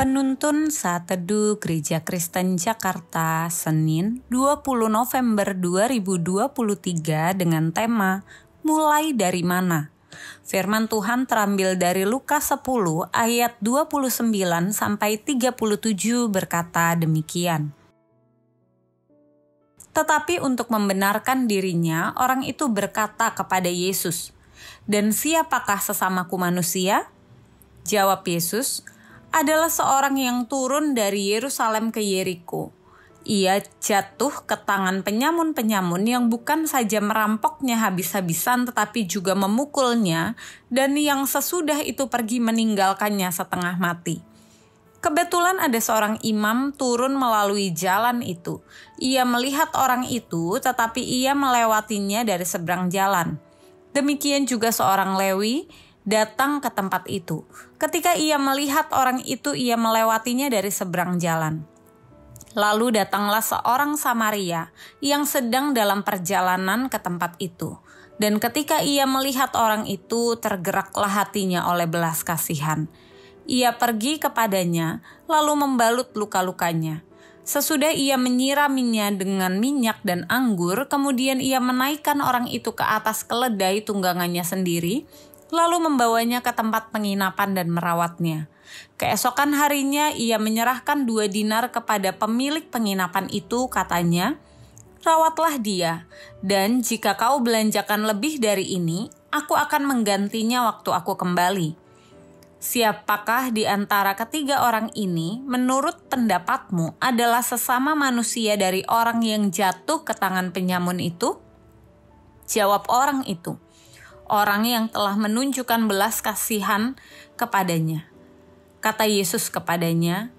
Penuntun Saat Teduh Gereja Kristen Jakarta, Senin 20 November 2023 dengan tema Mulai dari mana? Firman Tuhan terambil dari Lukas 10 ayat 29 sampai 37 berkata demikian. Tetapi untuk membenarkan dirinya, orang itu berkata kepada Yesus, "Dan siapakah sesamaku manusia?" Jawab Yesus, "Adalah seorang yang turun dari Yerusalem ke Yeriko. Ia jatuh ke tangan penyamun-penyamun yang bukan saja merampoknya habis-habisan tetapi juga memukulnya, dan yang sesudah itu pergi meninggalkannya setengah mati. Kebetulan ada seorang imam turun melalui jalan itu. Ia melihat orang itu, tetapi ia melewatinya dari seberang jalan. Demikian juga seorang Lewi datang ke tempat itu. Ketika ia melihat orang itu, ia melewatinya dari seberang jalan. Lalu datanglah seorang Samaria yang sedang dalam perjalanan ke tempat itu. Dan ketika ia melihat orang itu, tergeraklah hatinya oleh belas kasihan. Ia pergi kepadanya, lalu membalut luka-lukanya. Sesudah ia menyiraminya dengan minyak dan anggur, kemudian ia menaikkan orang itu ke atas keledai tunggangannya sendiri, lalu membawanya ke tempat penginapan dan merawatnya. Keesokan harinya ia menyerahkan 2 dinar kepada pemilik penginapan itu, katanya, "Rawatlah dia, dan jika kau belanjakan lebih dari ini, aku akan menggantinya waktu aku kembali." Siapakah di antara ketiga orang ini menurut pendapatmu adalah sesama manusia dari orang yang jatuh ke tangan penyamun itu? Jawab orang itu, "Orang yang telah menunjukkan belas kasihan kepadanya." Kata Yesus kepadanya,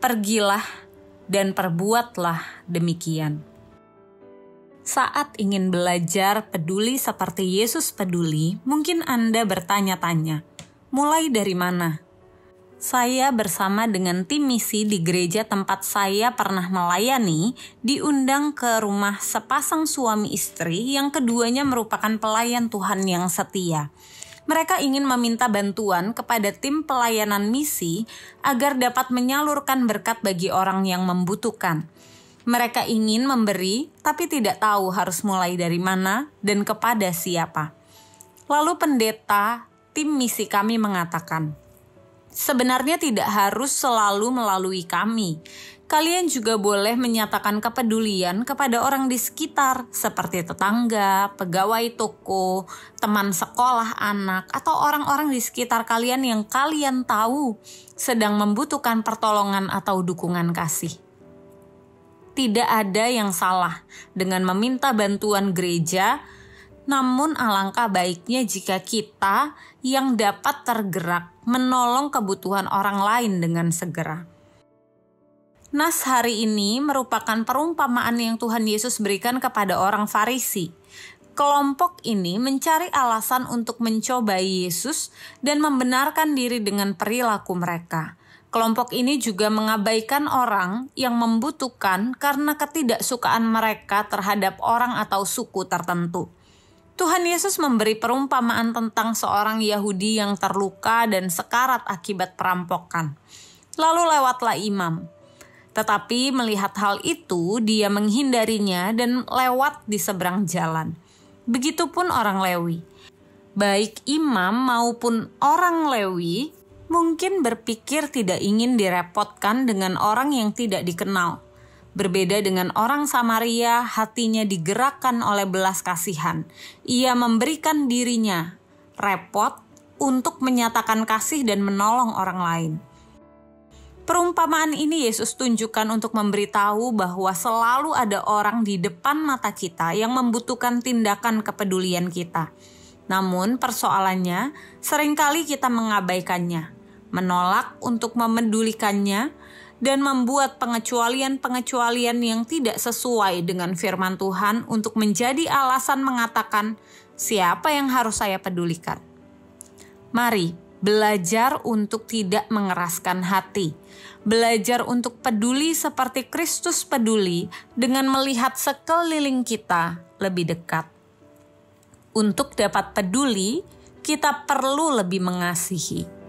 "Pergilah dan perbuatlah demikian." Saat ingin belajar peduli seperti Yesus peduli, mungkin Anda bertanya-tanya, mulai dari mana? Saya bersama dengan tim misi di gereja tempat saya pernah melayani, diundang ke rumah sepasang suami istri yang keduanya merupakan pelayan Tuhan yang setia. Mereka ingin meminta bantuan kepada tim pelayanan misi agar dapat menyalurkan berkat bagi orang yang membutuhkan. Mereka ingin memberi, tapi tidak tahu harus mulai dari mana dan kepada siapa. Lalu pendeta tim misi kami mengatakan, "Sebenarnya tidak harus selalu melalui kami. Kalian juga boleh menyatakan kepedulian kepada orang di sekitar, seperti tetangga, pegawai toko, teman sekolah anak, atau orang-orang di sekitar kalian yang kalian tahu sedang membutuhkan pertolongan atau dukungan kasih." Tidak ada yang salah dengan meminta bantuan gereja, namun alangkah baiknya jika kita yang dapat tergerak menolong kebutuhan orang lain dengan segera. Nas hari ini merupakan perumpamaan yang Tuhan Yesus berikan kepada orang Farisi. Kelompok ini mencari alasan untuk mencobai Yesus dan membenarkan diri dengan perilaku mereka. Kelompok ini juga mengabaikan orang yang membutuhkan karena ketidaksukaan mereka terhadap orang atau suku tertentu. Tuhan Yesus memberi perumpamaan tentang seorang Yahudi yang terluka dan sekarat akibat perampokan. Lalu lewatlah imam. Tetapi melihat hal itu, dia menghindarinya dan lewat di seberang jalan. Begitupun orang Lewi. Baik imam maupun orang Lewi mungkin berpikir tidak ingin direpotkan dengan orang yang tidak dikenal. Berbeda dengan orang Samaria, hatinya digerakkan oleh belas kasihan. Ia memberikan dirinya repot untuk menyatakan kasih dan menolong orang lain. Perumpamaan ini Yesus tunjukkan untuk memberitahu bahwa selalu ada orang di depan mata kita yang membutuhkan tindakan kepedulian kita. Namun persoalannya, seringkali kita mengabaikannya, menolak untuk memedulikannya, dan membuat pengecualian-pengecualian yang tidak sesuai dengan firman Tuhan untuk menjadi alasan mengatakan, "Siapa yang harus saya pedulikan?" Mari belajar untuk tidak mengeraskan hati. Belajar untuk peduli seperti Kristus peduli dengan melihat sekeliling kita lebih dekat. Untuk dapat peduli, kita perlu lebih mengasihi.